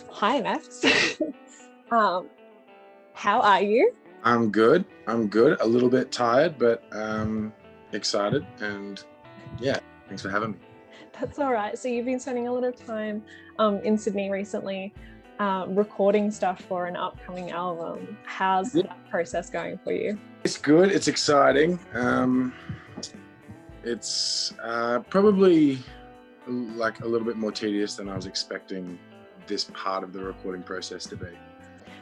Hi, Max. um, how are you? I'm good. A little bit tired, but excited. And yeah, thanks for having me. That's all right. So you've been spending a lot of time in Sydney recently, recording stuff for an upcoming album. How's that process going for you? It's good. It's exciting. It's probably like a little bit more tedious than I was expecting this part of the recording process to be.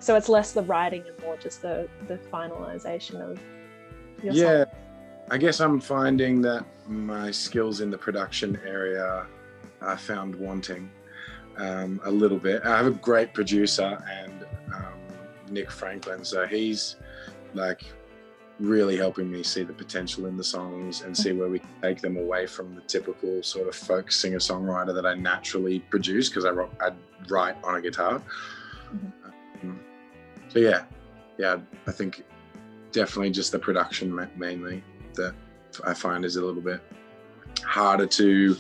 So it's less the writing and more just the finalization of your Yeah, song. I guess I'm finding that my skills in the production area I found wanting a little bit. I have a great producer and Nick Franklin, so he's like really helping me see the potential in the songs and see where we can take them away from the typical sort of folk singer-songwriter that I naturally produce because I write on a guitar. So yeah, I think definitely just the production mainly that I find is a little bit harder to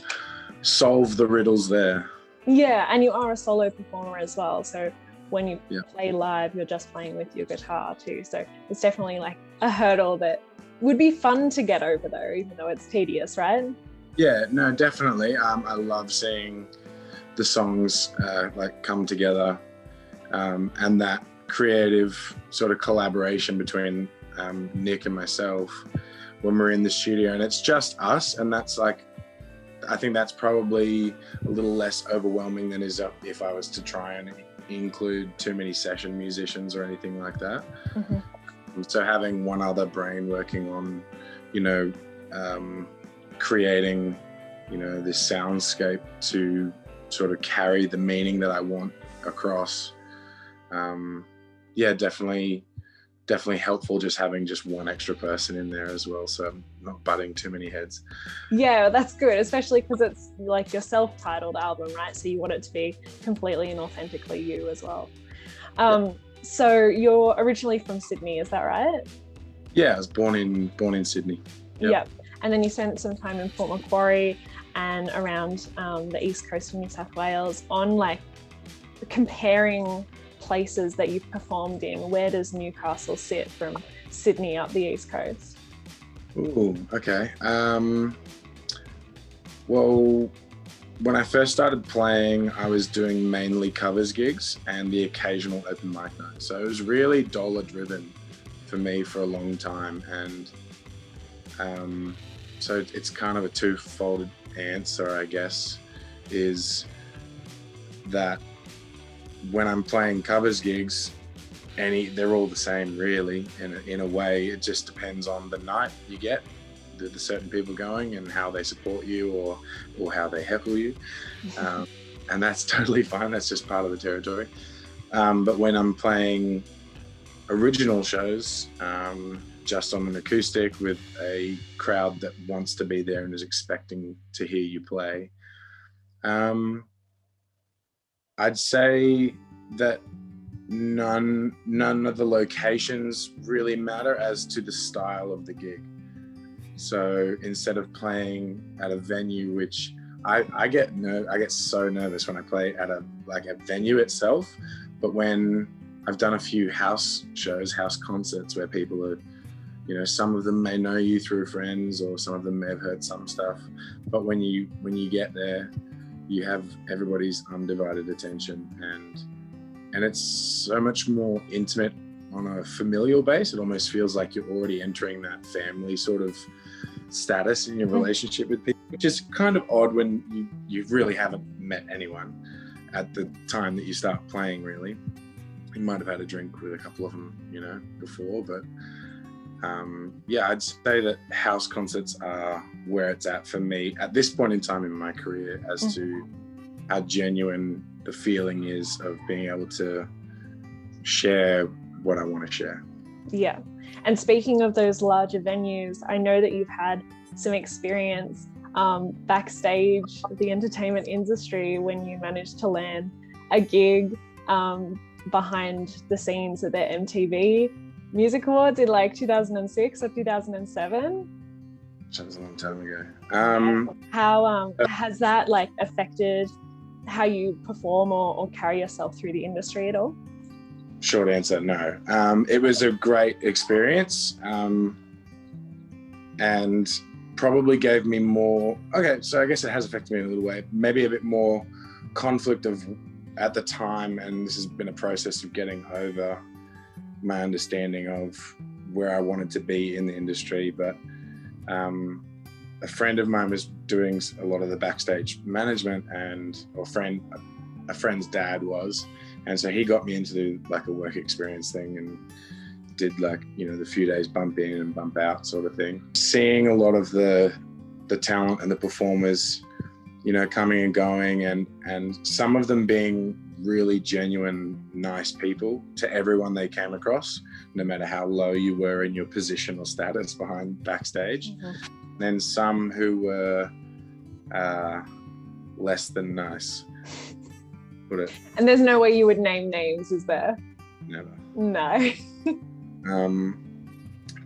solve the riddles there. Yeah, and you are a solo performer as well. So when you play live, you're just playing with your guitar too. So it's definitely like a hurdle that would be fun to get over though, even though it's tedious, right? Yeah, no, definitely. I love seeing the songs like come together and that creative sort of collaboration between Nick and myself when we're in the studio and it's just us, and that's like, I think that's probably a little less overwhelming than is if I was to try and include too many session musicians or anything like that. So having one other brain working on, creating, this soundscape to sort of carry the meaning that I want across. Definitely helpful just having just one extra person in there as well, so I'm not butting too many heads. Yeah, that's good, especially because it's like your self-titled album, right? So you want it to be completely and authentically you as well. So you're originally from Sydney, is that right? Yeah, I was born in Sydney. Yep. And then you spent some time in Port Macquarie and around the east coast of New South Wales on like comparing places that you've performed in. Where does Newcastle sit from Sydney up the east coast? Ooh, okay. Well, when I first started playing, I was doing mainly covers gigs and the occasional open mic night. So it was really dollar driven for me for a long time. And so it's kind of a two-folded answer, I guess, is that when I'm playing covers gigs, they're all the same really. In a way, it just depends on the night you get, the certain people going and how they support you or how they heckle you, and that's totally fine. That's just part of the territory. But when I'm playing original shows, just on an acoustic with a crowd that wants to be there and is expecting to hear you play, I'd say that none of the locations really matter as to the style of the gig. So instead of playing at a venue, which I get so nervous when I play at a venue itself, but when I've done a few house concerts where people are, some of them may know you through friends or some of them may have heard some stuff, but when you get there, you have everybody's undivided attention, and it's so much more intimate on a familial base. It almost feels like you're already entering that family sort of status in your relationship with people, which is kind of odd when you really haven't met anyone at the time that you start playing, really. You might have had a drink with a couple of them, before, but I'd say that house concerts are where it's at for me at this point in time in my career as to how genuine the feeling is of being able to share what I want to share. Yeah. And speaking of those larger venues, I know that you've had some experience backstage of the entertainment industry when you managed to land a gig behind the scenes at the MTV Music Awards in like 2006 or 2007. That was a long time ago. How has that like affected how you perform or carry yourself through the industry at all? Short answer, no. It was a great experience, and probably gave me more, okay, so I guess it has affected me in a little way, maybe a bit more conflict of at the time, and this has been a process of getting over my understanding of where I wanted to be in the industry. But a friend of mine was doing a lot of the backstage management, a friend's dad was, and so he got me into like a work experience thing and did like, you know, the few days bump in and bump out sort of thing. Seeing a lot of the talent and the performers, you know, coming and going, and some of them being really genuine, nice people to everyone they came across, no matter how low you were in your position or status behind backstage. Mm-hmm. Then some who were less than nice. Put it. And there's no way you would name names, is there? Never. No.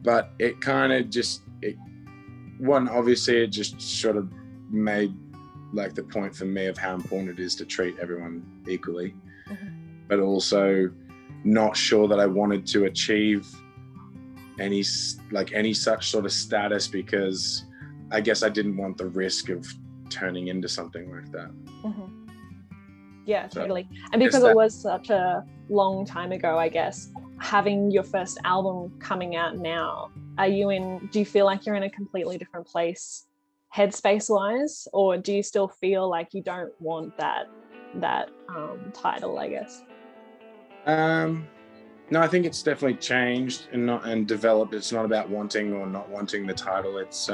But it kind of just, obviously it just sort of made like the point for me of how important it is to treat everyone equally, mm-hmm. but also not sure that I wanted to achieve any such sort of status, because I guess I didn't want the risk of turning into something like that. Mm-hmm. Yeah, totally. And because it was such a long time ago, I guess, having your first album coming out now, do you feel like you're in a completely different place headspace wise, or do you still feel like you don't want that title, I guess? No, I think it's definitely changed and developed. It's not about wanting or not wanting the title. It's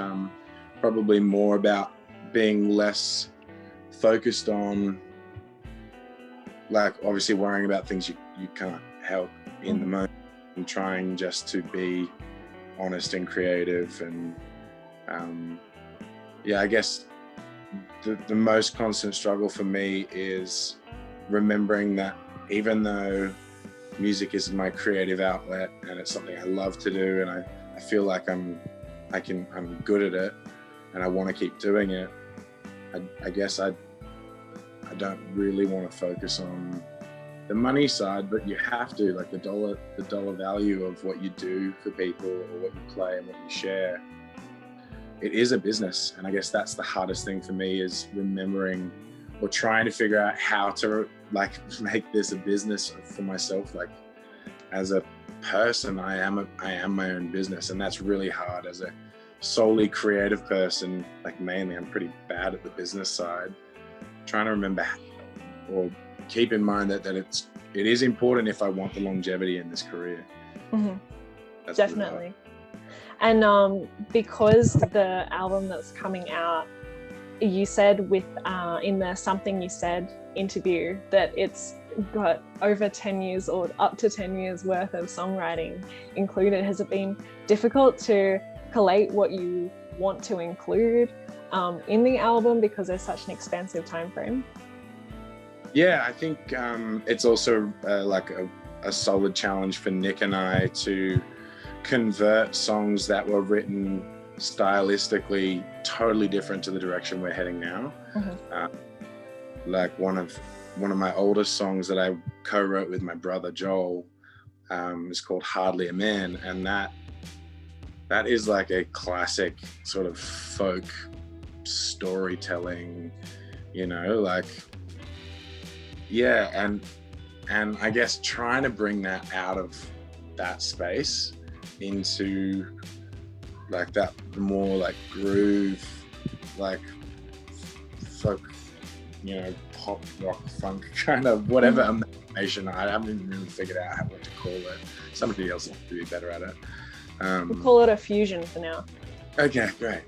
probably more about being less focused on, like, obviously worrying about things you can't help in the moment, and trying just to be honest and creative. And I guess the most constant struggle for me is remembering that even though music is my creative outlet and it's something I love to do, and I feel like I'm good at it and I want to keep doing it, I guess I don't really want to focus on the money side, but you have to, like, the dollar value of what you do for people, or what you play and what you share. It is a business, and I guess that's the hardest thing for me, is remembering or trying to figure out how to like make this a business for myself. Like, as a person, I am my own business, and that's really hard as a solely creative person. Like, mainly I'm pretty bad at the business side. Trying to remember or keep in mind that it is important if I want the longevity in this career. Mm-hmm. Definitely. And because the album that's coming out, you said in the Something You Said interview that it's got over 10 years or up to 10 years worth of songwriting included. Has it been difficult to collate what you want to include in the album because there's such an expansive time frame? Yeah, I think it's also like a solid challenge for Nick and I to convert songs that were written stylistically totally different to the direction we're heading now. Mm-hmm. Like one of my oldest songs that I co-wrote with my brother Joel is called Hardly a Man, and that is like a classic sort of folk storytelling, you know, like, yeah, and I guess trying to bring that out of that space into like that more like groove, like folk, you know, pop rock funk kind of whatever imagination. I haven't even really figured out what to call it. Somebody else would be better at it. We'll call it a fusion for now. Okay, great.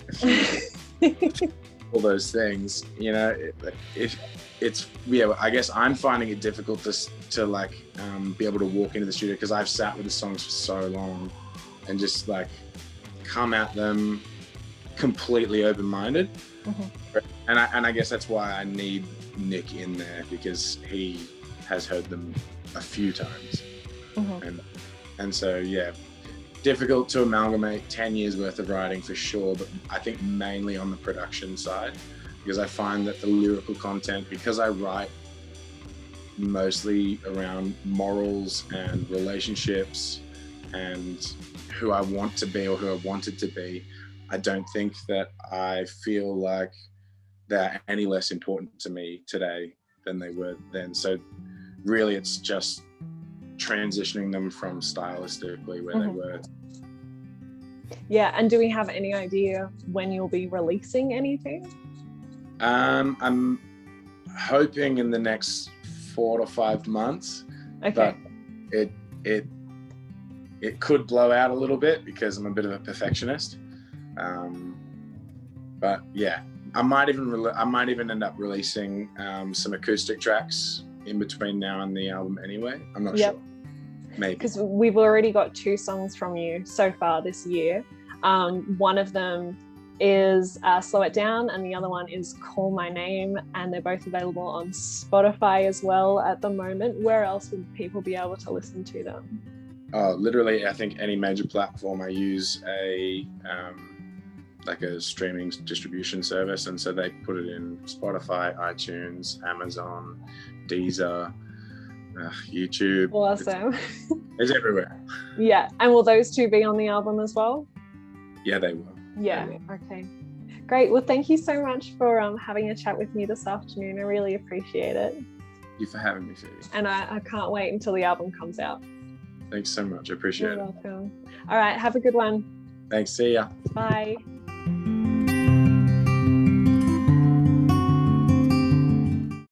All those things, you know, it's yeah. I guess I'm finding it difficult to like be able to walk into the studio, because I've sat with the songs for so long and just like come at them completely open-minded. Mm-hmm. And I guess that's why I need Nick in there, because he has heard them a few times. Mm-hmm. And so yeah, difficult to amalgamate 10 years worth of writing for sure, but I think mainly on the production side, because I find that the lyrical content, because I write mostly around morals and relationships and who I want to be or who I wanted to be, I don't think that I feel like they're any less important to me today than they were then. So really it's just transitioning them from stylistically where they were. Yeah, and do we have any idea when you'll be releasing anything? I'm hoping in the next 4 to 5 months. Okay. But it could blow out a little bit because I'm a bit of a perfectionist. But yeah, I might even end up releasing some acoustic tracks in between now and the album anyway. I'm not sure. Maybe. Because we've already got 2 songs from you so far this year. One of them is Slow It Down, and the other one is Call My Name, and they're both available on Spotify as well at the moment. Where else would people be able to listen to them? Literally, I think any major platform. I use a streaming distribution service, and so they put it in Spotify, iTunes, Amazon, Deezer, YouTube. Awesome. It's everywhere. Yeah, and will those 2 be on the album as well? Yeah, they will. Yeah, okay. Great. Well, thank you so much for having a chat with me this afternoon. I really appreciate it. Thank you for having me, Phoebe. And I can't wait until the album comes out. Thanks so much. I appreciate it. You're welcome. All right, have a good one. Thanks. See ya. Bye.